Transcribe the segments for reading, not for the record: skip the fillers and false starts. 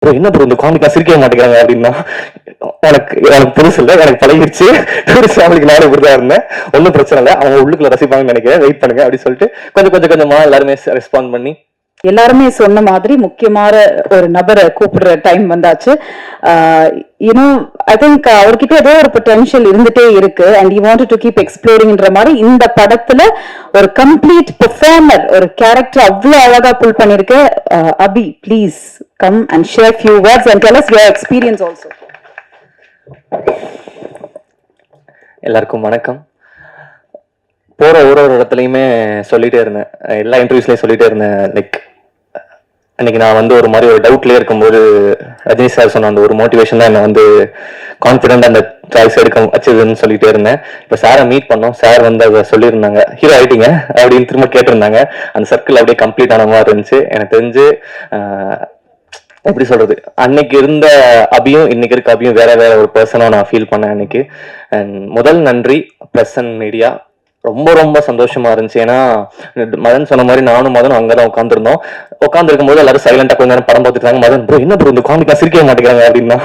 Bro என்ன bro இந்த காமிக்கா சிரிக்கவே மாட்டேங்கிறாங்க அப்படின்னா, எனக்கு எனக்கு புதுசு இல்லை, எனக்கு பழகிடுச்சு. டூரிஸ்ட் ஃபேமிலிக்கு நானும் இப்படிதான் இருந்தேன், ஒன்றும் பிரச்சனை இல்லை, அவங்க உள்ளுக்குள்ள ரசிப்பாங்கன்னு நினைக்கிறேன், வெயிட் பண்ணுங்க அப்படின்னு சொல்லிட்டு கொஞ்சம் கொஞ்சமா எல்லாருமே ரெஸ்பாண்ட் பண்ணி எல்லாருமே சொன்ன மாதிரி முக்கியமான ஒரு நபரை கூப்பிடுற டைம் வந்தாச்சு. யூனோ ஐ திங்க் அவர்கிட்ட ஏதோ ஒரு பொட்டன்ஷியல் இருந்துட்டே இருக்கு and you want to keep எக்ஸ்ப்ளோரிங்ன்ற மாதிரி இந்த படத்துல ஒரு கம்ப்ளீட் பெர்ஃபார்மர், ஒரு கேரக்டர் அவ்வளவு அழகா புல் பண்ணிருக்க. Abhi, please come and share few words and tell us your experience also. எல்லாருக்கும் வணக்கம். போற ஒரு இடத்துலையுமே சொல்லிட்டே இருந்தேன், எல்லா இன்டர்வியூஸ்லயும் சொல்லிட்டே இருந்தேன், லைக் அன்னைக்கு நான் வந்து ஒரு மாதிரி ஒரு டவுட்லேயே இருக்கும்போது ரஜினி சார் சொன்ன அந்த ஒரு மோட்டிவேஷன் தான் என்னை வந்து கான்ஃபிடென்ட் அந்த சாய்ஸ் எடுக்க வச்சதுன்னு சொல்லிட்டே இருந்தேன். இப்போ சாரை மீட் பண்ணோம், சார் வந்து அதை சொல்லியிருந்தாங்க, ஹீரோ ஆயிட்டீங்க அப்படின்னு திரும்ப கேட்டிருந்தாங்க. அந்த சர்க்கிள் அப்படியே கம்ப்ளீட் ஆன மாதிரி இருந்துச்சு. எனக்கு தெரிஞ்சு எப்படி சொல்றது, அன்னைக்கு இருந்த அபியும் இன்னைக்கு இருக்க அபியும் வேற வேற ஒரு பர்சனா நான் ஃபீல் பண்ணேன் அன்னைக்கு. அண்ட் முதல் நன்றி பிரஸ் அண்ட் மீடியா, ரொம்ப ரொம்ப சந்தோஷமா இருந்துச்சு. ஏன்னா மதன் சொன்ன மாதிரி நானும் மதனும் அங்கதான் உட்காந்துருக்கும் போது எல்லாரும் சைலண்டா கொஞ்ச நேரம் படம் பார்த்துட்டாங்க. மதன் ப்ரோ என்ன ப்ரோ இந்த காமிக்கா சிரிக்கவே மாட்டேங்கிறாங்க அப்படின்னா,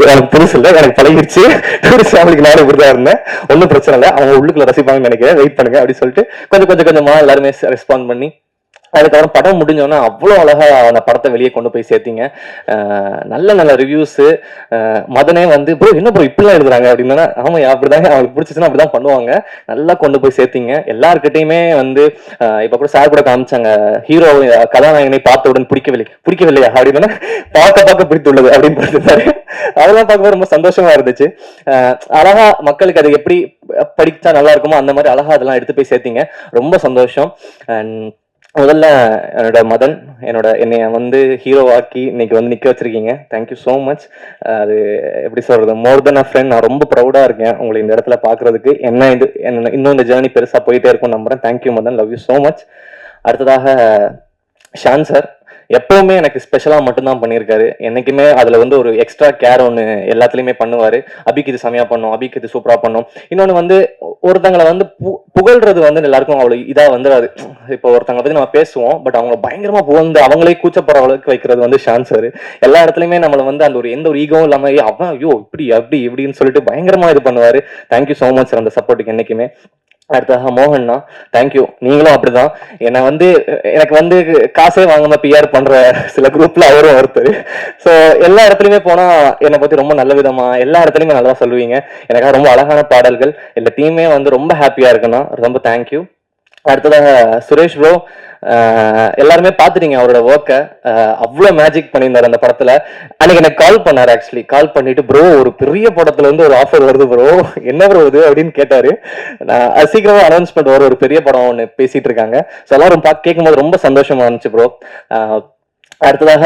எனக்கு புதுசு இல்லை, எனக்கு பழகிடுச்சு. டூரிஸ்ட் ஃபேமிலிக்கு நானும் இப்படிதான் இருந்தேன், ஒன்றும் பிரச்சனை இல்லை, அவங்க உள்ளுக்குள்ள ரசிப்பாங்கன்னு நினைக்கிறேன், வெயிட் பண்ணுங்க அப்படின்னு சொல்லிட்டு கொஞ்சமா எல்லாருமே ரெஸ்பாண்ட் பண்ணி அதுக்கப்புறம் படம் முடிஞ்சோன்னா அவ்வளோ அழகா அந்த படத்தை வெளியே கொண்டு போய் சேர்த்தீங்க. நல்ல நல்ல ரிவ்யூஸ். மதனே வந்து ப்ரோ என்ன ப்ரோ இப்படிலாம் எழுதுறாங்க அப்படின்னா, ஆமாம் அப்படிதாங்க, அவங்களுக்கு பிடிச்சிச்சுன்னா அப்படிதான் பண்ணுவாங்க. நல்லா கொண்டு போய் சேர்த்தீங்க. எல்லாருக்கிட்டையுமே வந்து இப்போ கூட சார் கூட காமிச்சாங்க, ஹீரோ கதாநாயகனை பார்த்தவுடன் பிடிக்கவில்லையா அப்படின்னா, பார்க்க பிடித்துள்ளது அப்படின்னு போட்டுருந்தாரு. அதெல்லாம் பார்க்கும்போது ரொம்ப சந்தோஷமா இருந்துச்சு. அழகா மக்களுக்கு அதை எப்படி படிச்சா நல்லா இருக்குமோ அந்த மாதிரி அழகா அதெல்லாம் எடுத்து போய் சேர்த்தீங்க. ரொம்ப சந்தோஷம். அண்ட் முதல்ல என்னோட மதன் என்னைய வந்து ஹீரோவாக்கி இன்னைக்கு வந்து நிக்க வச்சிருக்கீங்க. Thank you so much. அது எப்படி சொல்றது, மோர் தென் அ ஃப்ரெண்ட். நான் ரொம்ப ப்ரௌடா இருக்கேன் உங்களை இந்த இடத்துல பாக்குறதுக்கு. இன்னும் இந்த ஜேர்னி பெருசா போயிட்டே இருக்கும் நம்புறேன். Thank you Madan, love you so much. அடுத்ததாக ஷான் சார் எப்பவுமே எனக்கு ஸ்பெஷலா மட்டும்தான் பண்ணியிருக்காரு. என்னைக்குமே அதுல வந்து ஒரு எக்ஸ்ட்ரா கேர் ஒன்று எல்லாத்துலயுமே பண்ணுவாரு. அபிக்கு இது செமையா பண்ணும், அபிக்கு இது சூப்பரா பண்ணும். இன்னொன்னு வந்து ஒருத்தங்களை வந்து புகழ்றது வந்து எல்லாருக்கும் அவ்வளவு இதா வந்துடாது. இப்போ ஒருத்தங்களை பத்தி நம்ம பேசுவோம், பட் அவங்க பயங்கரமா புகழ்ந்து அவங்களே கூச்சப்படுற அளவுக்கு வைக்கிறது வந்து ஷான் சார். எல்லா இடத்துலயுமே நம்மளை வந்து அந்த ஒரு எந்த ஒரு ஈகவும் இல்லாம அவன் ஐயோ இப்படி அப்படி இப்படின்னு சொல்லிட்டு பயங்கரமா இது பண்ணுவாரு. தேங்க்யூ ஸோ மச் சார் அந்த சப்போர்ட்டுக்கு என்னைக்குமே. அடுத்ததாக மோகன்னா, தேங்க்யூ. நீங்களும் அப்படிதான். என்னை வந்து எனக்கு வந்து காசே வாங்காம பிஆர் பண்ற சில குரூப்ல அவரும் ஒருத்தர். ஸோ எல்லா இடத்துலயுமே போனா என்னை பத்தி ரொம்ப நல்ல விதமா எல்லா இடத்துலயுமே நல்லா சொல்லுவீங்க. எனக்காக ரொம்ப அழகான பாடல்கள். இந்த டீமே வந்து ரொம்ப ஹாப்பியா இருக்குன்னா ரொம்ப தேங்க்யூ. அடுத்ததாக சுரேஷ் ப்ரோ, எல்லாருமே பாத்துட்டீங்க அவரோட ஒர்க்கை. அவ்வளவு மேஜிக் பண்ணியிருந்தாரு அந்த படத்துல. அன்னைக்கு எனக்கு கால் பண்ணாரு. ஆக்சுவலி கால் பண்ணிட்டு ப்ரோ ஒரு பெரிய படத்துல இருந்து ஒரு ஆஃபர் வருது ப்ரோ, என்ன ப்ரோ இது அப்படின்னு கேட்டாரு. நான் சீக்கிரமா அனௌன்ஸ்மெண்ட் வர ஒரு பெரிய படம் ஒன்று பேசிட்டு இருக்காங்க. ஸோ எல்லாரும் கேட்கும்போது ரொம்ப சந்தோஷமா இருந்துச்சு ப்ரோ. அடுத்ததாக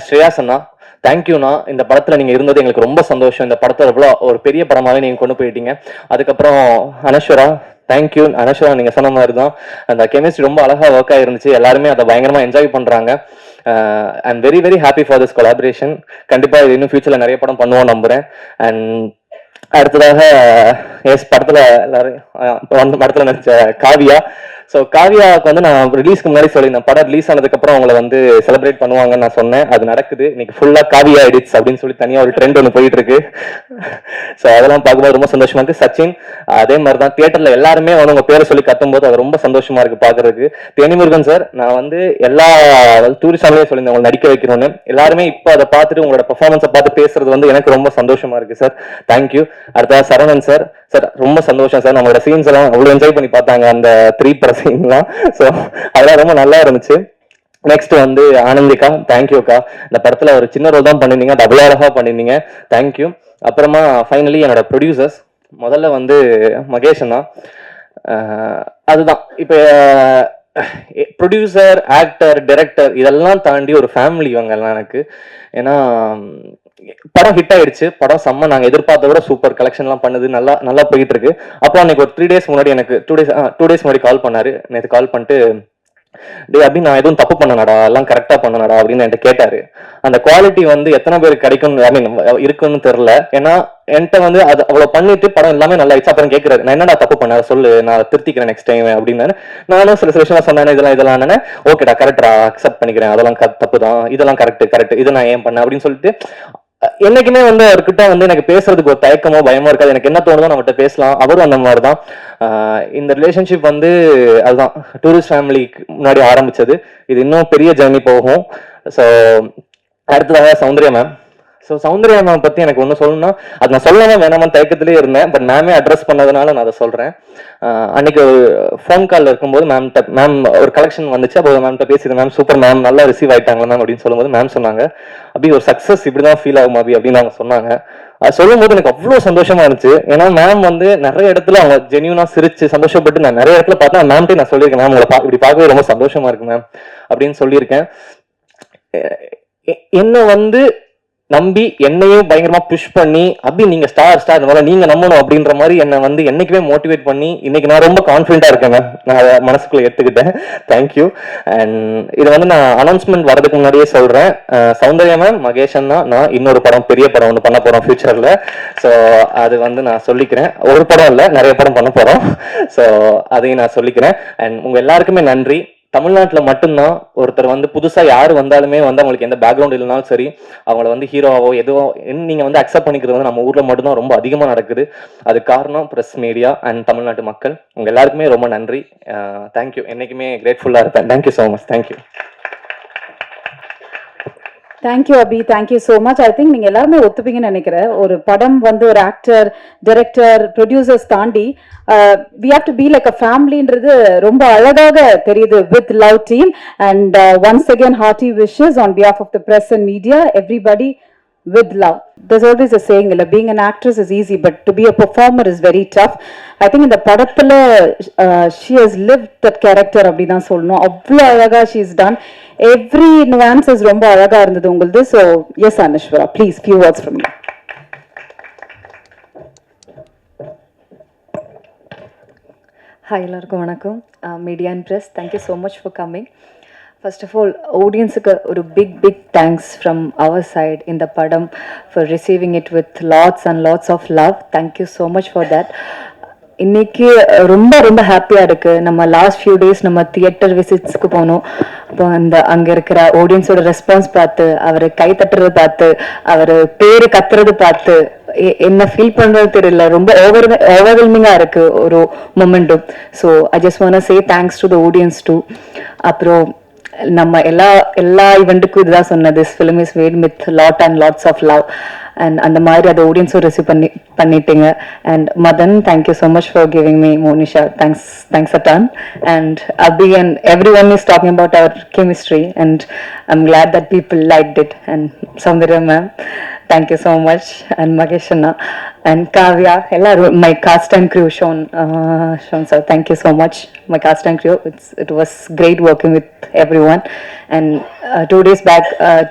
ஸ்ரேயாஸ் அண்ணா, தேங்க்யூண்ணா. இந்த படத்துல நீங்க இருந்தது எங்களுக்கு ரொம்ப சந்தோஷம். இந்த படத்தை எவ்வளோ ஒரு பெரிய படமாவே நீங்க கொண்டு போயிட்டீங்க. அதுக்கப்புறம் அனஸ்வரா, தேங்க்யூ. அனஸ்வரா நீங்க சொன்ன மாதிரி தான் அந்த கெமிஸ்ட்ரி ரொம்ப அழகா ஒர்க் ஆயிருந்துச்சு. எல்லாருமே அதை பயங்கரமா என்ஜாய் பண்றாங்க. I am very very happy for this collaboration. கண்டிப்பா இது இன்னும் ஃபியூச்சர்ல நிறைய படம் பண்ணுவோம் நம்புறேன். அண்ட் அடுத்ததாக படத்துல எல்லாரும் படத்துல நடிச்ச காவியா. ஸோ காவியாவுக்கு வந்து நான் ரிலீஸ்க்கு முன்னாடி சொல்லியிருந்தேன், படம் ரிலீஸ் ஆனதுக்கப்புறம் அவங்களை வந்து செலிப்ரேட் பண்ணுவாங்கன்னு நான் சொன்னேன். அது நடக்குது. இன்னைக்கு ஃபுல்லா காவியா எடிட்ஸ் அப்படின்னு சொல்லி தனியாக ஒரு ட்ரெண்ட் ஒன்று போயிட்டு இருக்கு. ஸோ அதெல்லாம் பார்க்கும்போது ரொம்ப சந்தோஷமா இருக்கு. சச்சின் அதே மாதிரி தான், தியேட்டர்ல எல்லாருமே வந்து உங்க பேரை சொல்லி கத்தும்போது அது ரொம்ப சந்தோஷமா இருக்கு பாக்குறதுக்கு. தேனிமுருகன் சார், நான் வந்து எல்லா டூரிஸ்டாலே சொல்லியிருந்தேன் உங்களை நடிக்க வைக்கணும்னு. எல்லாருமே இப்போ அதை பார்த்துட்டு உங்களோட பெர்ஃபார்மன்ஸை பார்த்து பேசுறது வந்து எனக்கு ரொம்ப சந்தோஷமா இருக்கு சார். தேங்க்யூ. அடுத்த சரவணன் சார், சார் ரொம்ப சந்தோஷம் சார். நம்மளோட சீன்ஸ் எல்லாம் அவ்வளவு என்ஜாய் பண்ணி பார்த்தாங்க அந்த 3 சீன்லாம். ஸோ அதெல்லாம் ரொம்ப நல்லா இருந்துச்சு. நெக்ஸ்ட் வந்து ஆனந்திகா, தேங்க்யூக்கா. இந்த படத்துல ஒரு சின்ன ரோல் தான் பண்ணிருந்தீங்க, டபுள் அழகா பண்ணிருந்தீங்க. தேங்க்யூ. அப்புறமா ஃபைனலி என்னோட ப்ரொடியூசர்ஸ், முதல்ல வந்து மகேஷ் தான். அதுதான் இப்போ ப்ரொடியூசர், ஆக்டர், டைரக்டர் இதெல்லாம் தாண்டி ஒரு ஃபேமிலி இவங்கெல்லாம் எனக்கு. ஏன்னா படம் ஹிட் ஆயிடுச்சு, படம் செம்ம, நாங்க எதிர்பார்த்த விட சூப்பர் கலெக்ஷன்லாம் பண்ணுது, நல்லா நல்லா போயிட்டு இருக்கு. அப்போ அன்னைக்கு ஒரு 3 days முன்னாடி எனக்கு 2 days முன்னாடி கால் பண்ணாரு. நேற்று கால் பண்ணிட்டு டேய் அபி நான் எதுவும் தப்பு பண்ணனடா, எல்லாம் கரெக்டா பண்ணனடா அப்படின்னு என்கிட்ட கேட்டாரு. அந்த குவாலிட்டி வந்து எத்தனை பேருக்கு கிடைக்கும், ஐ மீன் இருக்குன்னு தெரியல. ஏன்னா என்கிட்ட வந்து அது அவ்வளவு பண்ணிட்டு படம் எல்லாமே நல்லா ஆயிடுச்சு. அப்புறம் கேட்கிறாரு, நான் என்னடா தப்பு பண்ண சொல்லு, நான் திருத்திக்கிறேன் நெக்ஸ்ட் டைம் அப்படின்னு. நானும் சில விஷயம் சொன்னேன், இதெல்லாம் ஓகேடா கரெக்டா அக்செப்ட் பண்ணிக்கிறேன், அதெல்லாம் தப்பு தான், இதெல்லாம் கரெக்ட் இது நான் ஏன் பண்ணேன் அப்படின்னு சொல்லிட்டு என்னைக்குமே வந்து அவர்கிட்ட வந்து எனக்கு பேசுறதுக்கு ஒரு தயக்கமோ பயமோ இருக்காது. எனக்கு என்ன தோணுதோ நம்மகிட்ட பேசலாம். அவரும் அந்த மாதிரி தான். இந்த ரிலேஷன்ஷிப் வந்து அதுதான் டூரிஸ்ட் ஃபேமிலிக்கு முன்னாடி ஆரம்பிச்சது. இது இன்னும் பெரிய ஜர்னி போகும். ஸோ அடுத்ததாக Soundarya ma'am. So Soundarya ma'am பத்தி எனக்கு ஒன்று சொல்லணும்னா, அது நான் சொல்லாம வேணாமன்னு தயக்கத்திலே இருந்தேன். பட் மேமே அட்ரஸ் பண்ணதுனால நான் அதை சொல்றேன். அன்னைக்கு ஒரு ஃபோன் கால் இருக்கும்போது மேம் ஒரு கலெக்ஷன் வந்துச்சு. அப்போ மேம்கிட்ட பேசிது, மேம் சூப்பர் மேம், நல்லா ரிசீவ் ஆயிட்டாங்களா மேம் அப்படின்னு சொல்லும்போது மேம் சொன்னாங்க, அப்படி ஒரு சக்ஸஸ் இப்படிதான் ஃபீல் ஆகும் அபி அப்படின்னு அவங்க சொன்னாங்க. அது சொல்லும் போது எனக்கு அவ்வளோ சந்தோஷமா இருந்துச்சு. ஏன்னா மேம் வந்து நிறைய இடத்துல அவங்க ஜென்யூனா சிரிச்சு சந்தோஷப்பட்டு நான் நிறைய இடத்துல பார்த்தேன். மேம்கிட்ட நான் சொல்லியிருக்கேன், மேம் உங்களை இப்படி பார்க்கவே ரொம்ப சந்தோஷமா இருக்கு மேம் அப்படின்னு சொல்லியிருக்கேன். என்ன வந்து நம்பி என்னையும் பயங்கரமா புஷ் பண்ணி அப்படி நீங்க ஸ்டார் நீங்க நம்பணும் அப்படின்ற மாதிரி என்னை வந்து என்னைக்குமே மோட்டிவேட் பண்ணி இன்னைக்கு நான் ரொம்ப கான்ஃபிடென்ட்டா இருக்கேன் மேம். நான் அதை மனசுக்குள்ள எடுத்துக்கிட்டேன். தேங்க்யூ. அண்ட் இது வந்து நான் அனௌன்ஸ்மெண்ட் வரதுக்கு முன்னாடியே சொல்றேன், சௌந்தர்யா மேம், மகேஷ் அண்ணா, நான் இன்னொரு படம், பெரிய படம் ஒன்று பண்ண போறோம் ஃபியூச்சர்ல. ஸோ அது வந்து நான் சொல்லிக்கிறேன். ஒரு படம் இல்லை, நிறைய படம் பண்ண போறோம். ஸோ அதையும் நான் சொல்லிக்கிறேன். அண்ட் உங்க எல்லாருக்குமே நன்றி. தமிழ்நாட்டில் மட்டும்தான் ஒருத்தர் வந்து புதுசா யாரு வந்தாலுமே வந்து அவங்களுக்கு எந்த பேக்ரவுண்ட் இல்லைனாலும் சரி, அவங்கள வந்து ஹீரோவோ எதுவோ நீங்க வந்து அக்செப்ட் பண்ணிக்கிறது வந்து நம்ம ஊர்ல மட்டும்தான் ரொம்ப அதிகமா நடக்குது. அது காரணம் பிரஸ் மீடியா அண்ட் தமிழ்நாட்டு மக்கள். உங்க எல்லாருக்குமே ரொம்ப நன்றி. தேங்க்யூ. என்னைக்குமே கிரேட்ஃபுல்லா இருப்பேன். Thank you so much. Thank you. Thank you Abhi, thank you so much. I think நீங்க எல்லாருமே ஒத்துப்பீங்கன்னு நினைக்கிறேன். ஒரு படம் வந்து ஒரு ஆக்டர், டைரக்டர், ப்ரொடியூசர்ஸ் தாண்டி we have to be like a ஃபேமிலின்றது ரொம்ப அழகாக தெரியுது with love team. And once again hearty wishes on behalf of the press and media, everybody, with love. There's always a saying, being an actress is easy, but to be a performer is very tough. I think in the படத்துல she has lived that character அப்படிதான் சொல்லணும். அவ்வளோ அழகா she's done. Every nuances ரொம்ப அழகா இருந்தது உங்களுது. So yes Anishwara, please few words from you. Hi எல்லாருக்கும் வணக்கம். Media and press, thank you so much for coming. First of all ஆடியன்ஸுக்கு ஒரு big thanks from our side இந்த படம் for receiving it with lots and lots of love. Thank you so much for that. இன்னைக்கு ரொம்ப ஹாப்பியாக இருக்குது. நம்ம லாஸ்ட் ஃபியூ டேஸ் நம்ம தியேட்டர் விசிட்ஸ்க்கு போனோம். அப்போ அங்கே இருக்கிற ஆடியன்ஸோட ரெஸ்பான்ஸ் பார்த்து, அவர் கை தட்டுறது பார்த்து, அவர் பேர் கத்துறது பார்த்து என்ன ஃபீல் பண்றது தெரியல, ரொம்ப ஓவர்வெல்மிங்கா இருக்கு ஒரு மொமெண்ட்டும். So I just want to say thanks to the audience too. அப்புறம் நம்ம எல்லா இவெண்ட்டுக்கும் இதுதான் சொன்னது, this film is made with lot and lots of love. And அந்த மாதிரி அதை ஆடியன்ஸும் ரிசீவ் பண்ணிட்டீங்க. And Madhan, thank you so much for giving me. Monisha, thanks a ton. And Abhi and everyone is talking about our chemistry and I'm glad that people liked it. And Soundarya ma'am, thank you so much. And Magesh Anna and Kavya, my cast and crew, Sean sir, thank you so much. My cast and crew, it was great working with everyone. And 2 days back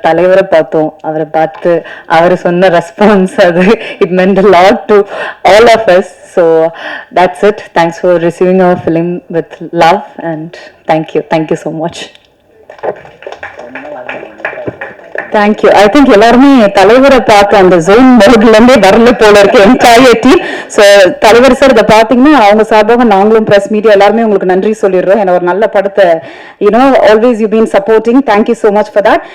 தலைவரை பார்த்தோம். அவரை பார்த்து அவர் சொன்ன response, அது it meant a lot to all of us. So that's it. Thanks for receiving our film with love and thank you so much. Thank you. I think எல்லாருமே தலைவரை பார்க்க அந்த ஜோன் மோட்ல இருந்தே வரல போல இருக்கு என்டையர் டீம். ஸோ தலைவர் சார் இதை பார்த்தீங்கன்னா அவங்க சார்பாக நாங்களும் பிரஸ் மீடியா எல்லாருமே உங்களுக்கு நன்றி சொல்லிடுறோம். ஏன்னா ஒரு நல்ல படத்தை always you been supporting. Thank you so much for that.